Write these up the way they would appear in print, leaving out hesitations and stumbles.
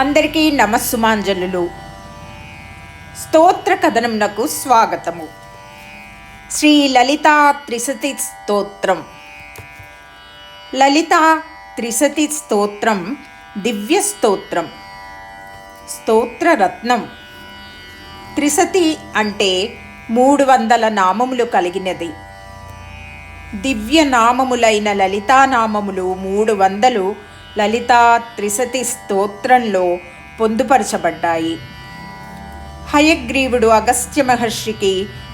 అందరికీ నమస్సుమాంజలులు. స్తోత్ర కథనంనకు స్వాగతము. శ్రీ లలితా త్రిశతి స్తోత్రం. లలితా త్రిశతి స్తోత్రం దివ్య స్తోత్రం, స్తోత్రరత్నం. త్రిశతి అంటే 300 నామములు కలిగినది. దివ్య నామములైన లలితానామములు 300 లలితా త్రిశతి స్తోత్రంలో పొందుపరచబడ్డాయి. హయగ్రీవుడు అగస్త్య మహర్షికి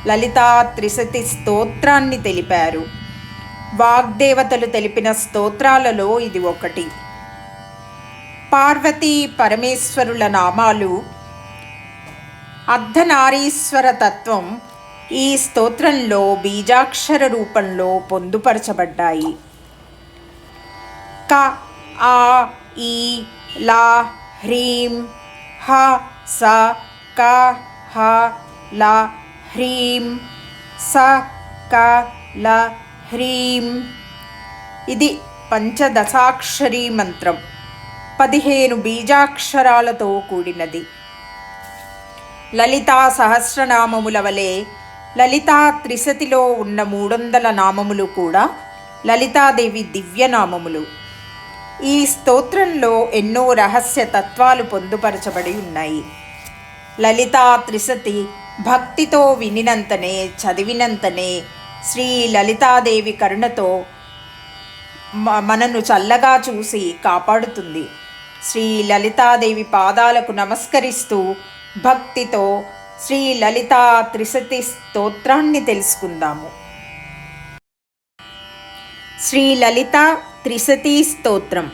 లలితా త్రిశతి స్తోత్రాన్ని తెలిపారు. వాగ్దేవతలు తెలిపిన స్తోత్రాలలో ఇది ఒకటి. పార్వతీ పరమేశ్వరుల నామాలు, అర్ధనారీశ్వర తత్వం ఈ స్తోత్రంలో బీజాక్షర రూపంలో పొందుపరచబడ్డాయి. క, ఆ, ఈ, లా, హ్రీం, హ, స, క, హ, ల, హ్రీం, స, క, ల, హ్రీం. ఇది పంచదశాక్షరీ మంత్రం, 15 బీజాక్షరాలతో కూడినది. లలితా సహస్రనామముల వలె లలితా త్రిశతిలో ఉన్న 300 నామములు కూడా లలితాదేవి దివ్యనామములు. ఈ స్తోత్రంలో ఎన్నో రహస్య తత్వాలు పొందుపరచబడి ఉన్నాయి. లలితా త్రిశతి భక్తితో వినినంతనే, చదివినంతనే శ్రీ లలితాదేవి కరుణతో మనను చల్లగా చూసి కాపాడుతుంది. శ్రీ లలితాదేవి పాదాలకు నమస్కరిస్తూ భక్తితో శ్రీ లలితా త్రిశతి స్తోత్రాన్ని తెలుసుకుందాము. శ్రీ లలితా త్రిశతి స్తోత్రం.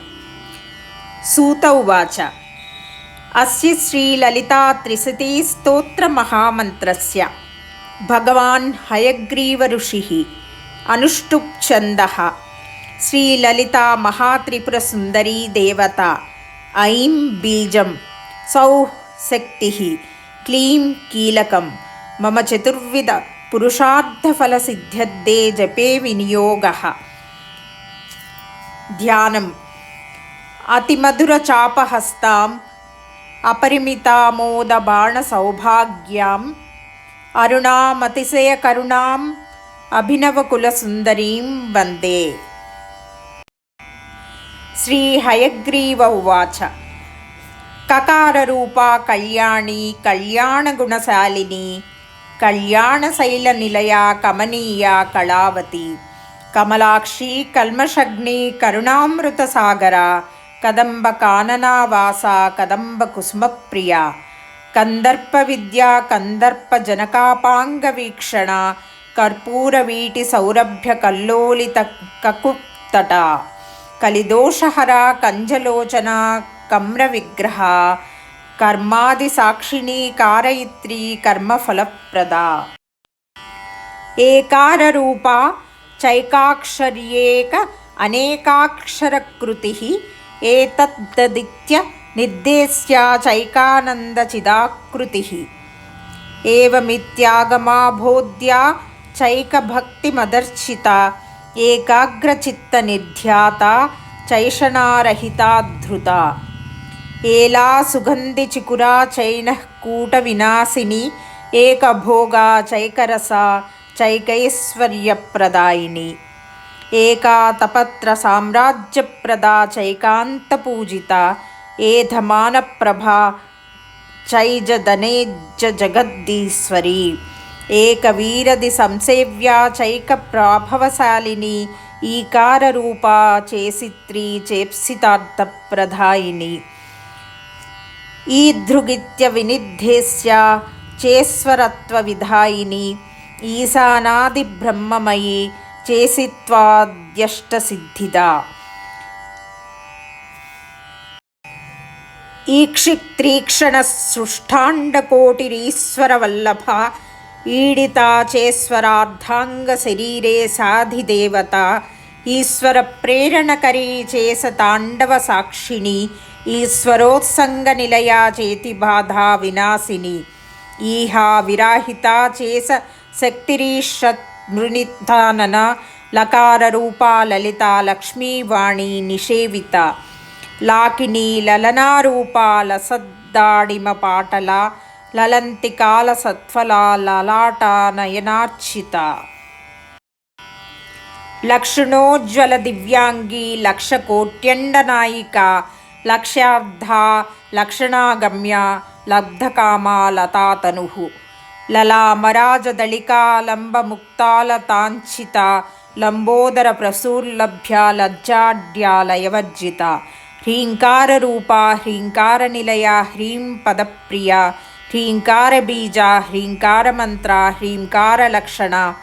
సూత ఉవాచ. అస్య శ్రీ లలితా త్రిశతి స్తోత్ర మహామంత్రస్య భగవాన్ హయగ్రీవ ఋషిః అనుష్టుప్ ఛందః శ్రీ లలితా మహాత్రిపుర సుందరీ దేవత ఐం బీజం సౌః శక్తిః క్లీం కీలకం మమ చతుర్విధ పురుషార్థఫల సిద్ధ్యర్థే జపే వినియోగః. ధ్యానం. అతిమధుర చాపహస్తాం అపరిమితామోద బాణ సౌభాగ్యాం అరుణామతిశయ కరుణాం అభినవకుల సుందరీం వందే. శ్రీ హయగ్రీవ ఉవాచ. కకారరూపా కళ్యాణి కళ్యాణగుణశాలిని కళ్యాణశైల నిలయా కమనీయా కళావతి కమలాక్షి కల్మషగ్ని కరుణామృత సాగర కదంబ కాననావాస కదంబ కుసుమప్రియ కందర్ప విద్యా కందర్ప జనకాపాంగ వీక్షణ కర్పూర వీటి సౌరభ్య కల్లోలిత కకుప్తట కలిదోషహర కంజలోచన కమ్ర విగ్రహ కర్మాది సాక్షిణీ కారయిత్రీ కర్మఫలప్రద. ఏకారరూపా చైకాక్షర్యేక అనేకాక్షరకృతిః ఏతద్దదిత్య నిర్దేశ్య చైకానందచిదాకృతిః ఏవమిత్యాగమా బోధ్యా చైకభక్తిమదర్శిత ఏకాగ్రచిత్త నిర్ధ్యాత చైషణారహితాధృత ఏలా సుగంధి చికురా చైనః కూట వినాశిని ఏకభోగా చైకరస చైకైశ్వర్యప్రదాయిని ఏకా తపత్ర సామ్రాజ్యప్రదా చైకాంతపూజిత ఏధమానప్రభా చైజదనేజ్జ జగద్దీశ్వరి ఏకవీరది సంసేవ్యా చైక ప్రాభవశాలిని ఈకారరూపా చేసిత్రీ చేప్సితార్థప్రదాయిని ఈదృగిత్య వినిర్దేశ్య చేశ్వరత్వ విధాయిని ఈశానాది బ్రహ్మమయీ చేసిత్వాద్యష్టసిద్ధిదా. ఈక్షిత్రీక్షణ సృష్టాండకోటిరీశ్వరవల్లభ ఈడితా చేశ్వరార్ధాంగ శరీరే సాధిదేవత ఈశ్వర ప్రేరణకరీ చేసతాండవ సాక్షిణి ఈశ్వరోత్సంగ నిలయా చేతిబాధా వినాశిని ఈహా విరాహితా చేస శక్తిరీషత్ మృనిధానన లకారరూపా లలితా లక్ష్మీవాణి నిషేవిత లాకినీ లలనారూపా లసద్దాడిమ పాటల లలంతికాల సత్ఫలా లలాట నయనార్చిత. లక్షణోజ్వల దివ్యాంగి లక్షకోట్యండనాయిక లక్ష్యార్థా లక్షణాగమ్య లబ్ధకామా లతాతనుః లలామరాజదళికా లంబముక్తాలతాంఛిత లంబోదర ప్రసూర్లభ్య లజ్జాడ్యాలయవర్జిత. హ్రీంకారరూపా హ్రీంకారనిలయా హ్రీం పదప్రియా హ్రీంకారబీజా హ్రీంకారమంత్ర హ్రీంకారలక్షణ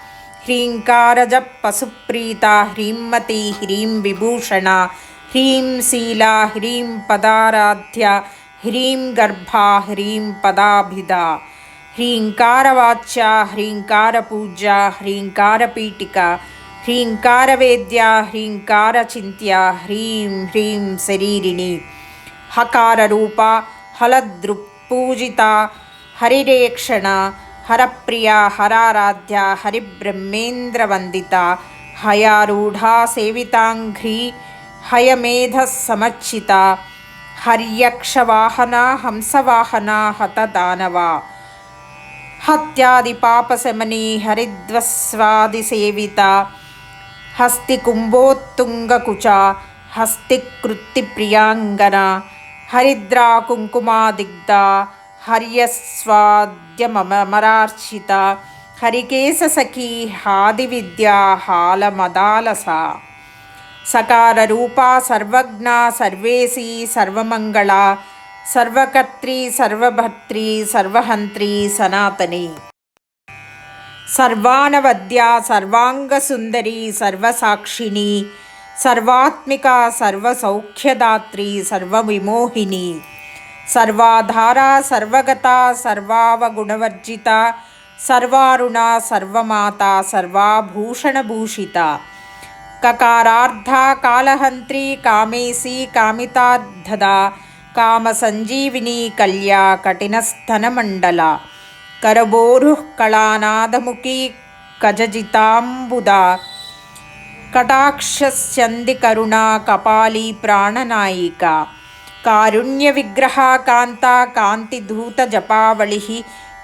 హ్రీంకారజ పశుప్రీత హ్రీంమతి హ్రీం విభూషణ హ్రీం శీలా హ్రీం పదారాధ్య హ్రీం గర్భా హ్రీం పదాభిధ. హ్రీంకారవాచ్య హ్రీంకారపూజ్య హ్రీంకారపీఠిక హ్రీంకారవేద్య హ్రీంకారచింత్య హ్రీం హ్రీం శరీరిణి. హకారరూప హలదృక్పూజిత హరిరేక్షణ హరప్రియా హరారాధ్య హరిబ్రహ్మేంద్రవందిత హయారూఢా సేవితాంఘ్రీ హయమేధస్సమర్చిత హర్యక్షవాహన హంసవాహన హతదానవ. హత్యాదిపాపశమనీ హరిద్వస్వాదిసేవిత హస్తికుంభోత్తుంగకుచ హస్తికృత్తిప్రియాంగన హరిద్రా కుంకుమాదిగ్ధ హర్యస్వాద్యమరార్చిత హరికేశసఖీ హాదివిద్యా హాలమదాలస. సకారరూపా సర్వజ్ఞా సర్వేశీ సర్వమంగళ సర్వకర్త్రీ సర్వభర్త్రీ సర్వహంత్రీ సనాతని. సర్వానవద్యా సర్వాంగసుందరీ సర్వసాక్షిణీ సర్వాత్మికా సర్వసౌఖ్యదాత్రీ సర్వవిమోహిని. సర్వాధారా సర్వగతా సర్వావగుణవర్జిత సర్వారుణా సర్వమాతా సర్వాభూషణభూషిత. కకారార్ధా కాలహంత్రీ కామేశీ కామితార్థదా కామసంజీవినీ కళ్యా కఠినస్థనమండల. కరబోరుః కళానాదముఖీ కజజితాంబుదా కటాక్షస్యంది కరుణా కపాలీ ప్రాణనాయిక. కారుణ్యవిగ్రహా కాంతా కాంతిధూత జపావళిః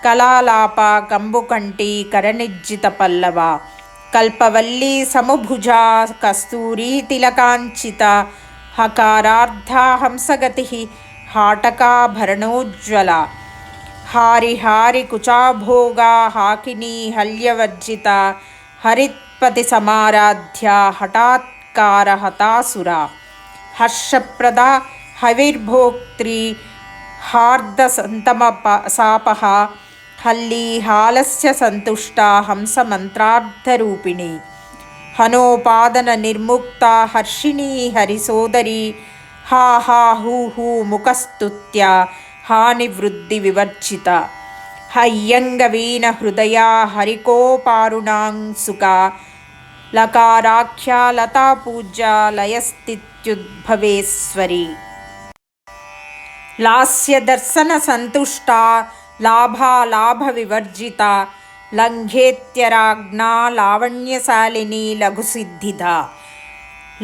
కళాలాప కంబుకంఠీ కరనిజ్జిత పల్లవ. కల్పవల్లీ సముభుజా కస్తూరీ తిలకాంచిత హకారార్ధా హంసగతిః హాటకాభరణోజ్వల. హారి కుచాభోగా హాకినీ హల్యవర్జిత హరిత్పతి సమారాధ్య హఠాత్కార హతాసుర. హర్షప్రదా హవిర్భోక్త్రీ హార్దసంతమసాపహ హల్లీ హాలస్య సంతుష్టా హంసమంత్రార్థరూపిణి. హనోపాదన నిర్ముక్త హర్షిణీ హరిసోదరీ హా హా హూ హూ ముఖస్తుత్య హానివృద్ధి వివర్జిత. హయ్యంగవీన హృదయా హరికోపారుణాంసుక లకారాఖ్యా లతాపూజ్యా లయస్థిత్యుద్భవేశ్వరి. లాస్యదర్శన సంతుష్టా లాభాలాభ వివర్జిత లంఘేత్యరాజ్ఞా లావణ్యశాలిని లఘుసిద్ధిద.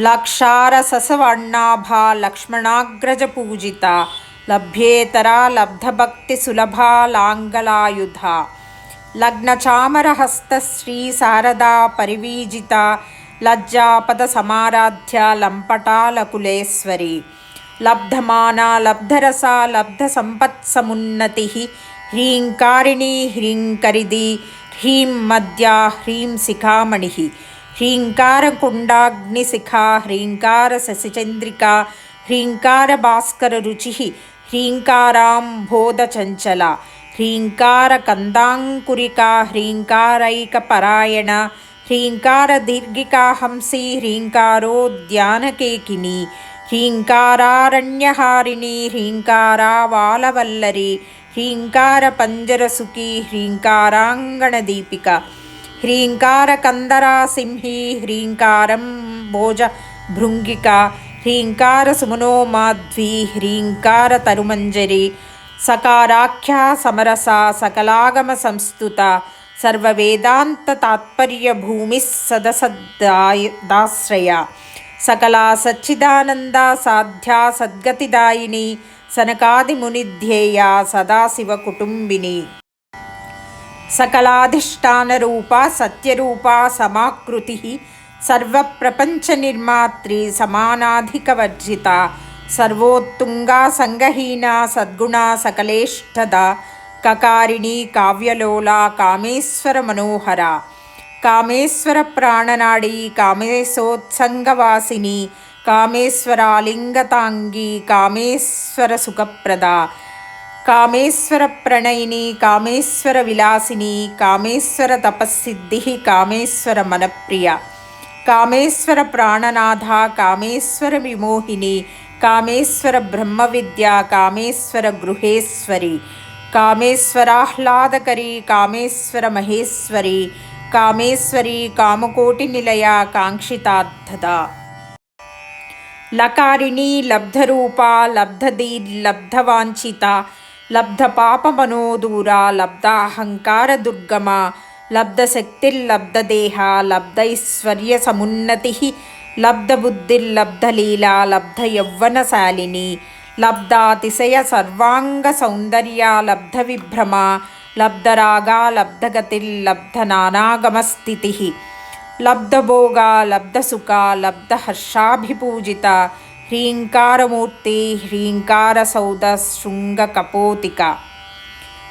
లక్షారససవర్ణాభా లక్ష్మణాగ్రజ పూజిత లభ్యేతరా లబ్ధభక్తి సులభా లాంగలాయుధ. లగ్నచామరహస్త శ్రీ శారదా పరివీజిత లజ్జాపద సమారాధ్య లంపటాలకులేశ్వరి. లబ్ధమానా లబ్ధరసా లబ్ధసంపత్సమున్నతి హ్రీంకారిణీ హ్రీంకరిది హ్రీం మద్యా హ్రీం శిఖామణి. హ్రీంకారకుండాగ్నిశిఖా హ్రీంకారశశిచంద్రికా హ్రీంకారభాస్కరరుచి హ్రీంకారాంబోధచంచల. హ్రీంకారకందాంకురికా హ్రీంకారైకపరాయణ హ్రీంకారదీర్ఘికా హంసీ హ్రీంకారోద్యానకేకినీ. హ్రీంకారారణ్యహారిణీ హ్రీంకారావాలవల్లరీ హ్రీంకారపంజరసుఖీ హ్రీంకారాంగణదీపిక. హ్రీంకారకందరాసింహీ హ్రీంకారంబోజభృంగిక హ్రీంకారసుమనోమాధ్వీ హ్రీంకారతరుమంజరి. సకారాఖ్యా సమరసా సకలాగమ సంస్తుత సర్వవేదాంత తాత్పర్యభూమిః సదసదాశ్రయ. सकला सच्चिदानंदा साध्या सद्गतिदायिनी सनकादिमुनिध्येया सदाशिवकुटुम्बिनी सकलाधिष्ठानरूपा सत्यरूपा समाकृतिः सर्वप्रपञ्चनिर्मात्री समानाधिकवर्जिता सर्वोत्तुंगा संगहीना सद्गुणा सकलेष्ठदा ककारिणी काव्यलोला कामेश्वर मनोहरा कामेश्वर प्राणनाडी कामेशोत्संगवासिनी कामेश्वरालिंगतांगी कामेश्वर सुखप्रदा कामेश्वर प्रणयिनी कामेश्वर विलासिनी कामेश्वर तपस्सिद्धिः कामेश्वर मनप्रिया कामेश्वर प्राणनाथा कामेश्वर विमोहिनी कामेश्वर ब्रह्मविद्या कामेश्वर गृहेश्वरी कामेश्वराह्लादकरी कामेश्वर महेश्वरी कामेश्वरी कामकोटिनिलया कांक्षितार्थदा लकारिणी लब्धरूपा लब्धदीर्लब्धवाञ्छिता लब्धपापमनोदूरा लब्धाहङ्कारदुर्गमा लब्धशक्तिर्लब्धदेहा लब्धैश्वर्यसमुन्नतिः लब्धबुद्धिर्लब्धलीला लब्धयौवनशालिनी लब्धातिशय सर्वाङ्गसौन्दर्या लब्धविभ्रमा लब्धरागा लब्धगतिर्लब्धनानागमस्थितिः लब्धभोगा लब्धसुखा लब्धहर्षाभिपूजिता ह्रीङ्कारमूर्ति ह्रीङ्कारसौधशृङ्गकपोतिका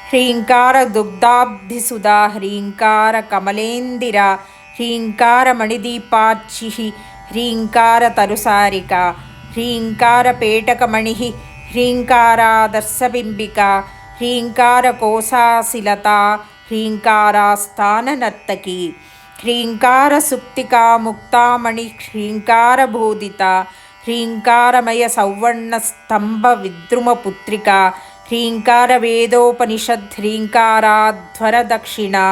ह्रीङ्कारदुग्धाब्धिसुधा ह्रीङ्कारकमलेन्दिरा ह्रीङ्कारमणिदीपार्चिः ह्रीङ्कारतरुसारिका ह्रीङ्कारपेटकमणिः ह्रीङ्कारादर्शबिम्बिका ह्रीङ्कारकोशाशिलता ह्रीङ्कारास्थाननर्तकी ह्रीङ्कारसुप्तिका मुक्तामणि ह्रीङ्कारबोधिता ह्रीङ्कारमयसौवर्णस्तम्भविद्रुमपुत्रिका ह्रीङ्कारवेदोपनिषद् ह्रीङ्काराध्वरदक्षिणा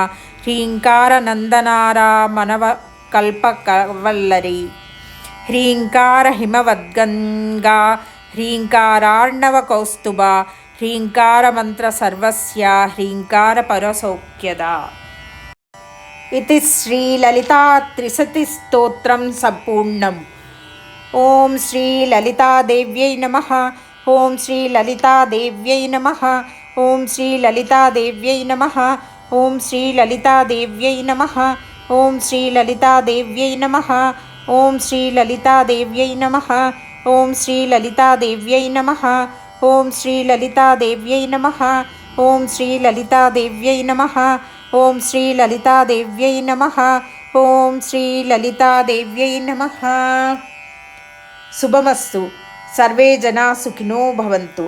ह्रीङ्कारनन्दनारा मनवकल्पकवल्लरी ह्रीङ्कारहिमवद्गङ्गा ह्रीङ्कारार्णवकौस्तुभा ह्रीङ्कारमन्त्रसर्वस्या ह्रीङ्कारपरसौख्यदा इति श्रीललितात्रिशतिस्तोत्रं सम्पूर्णम्। ओं श्रीललितादेव्यै नमः। ओं श्रीललितादेव्यै नमः। ओं श्रीललितादेव्यै नमः। ओं श्रीललितादेव्यै नमः। ओं श्रीललितादेव्यै नमः। ओं श्रीललितादेव्यै नमः। ओं श्रीललितादेव्यै नमः। ओं श्रीललितादेव्यै नमः। ओं श्रीललितादेव्यै नमः। ओं श्रीललितादेव्यै नमः। ओं श्रीललितादेव्यै नमः। शुभमस्तु। सर्वे जना सुखिनो भवन्तु।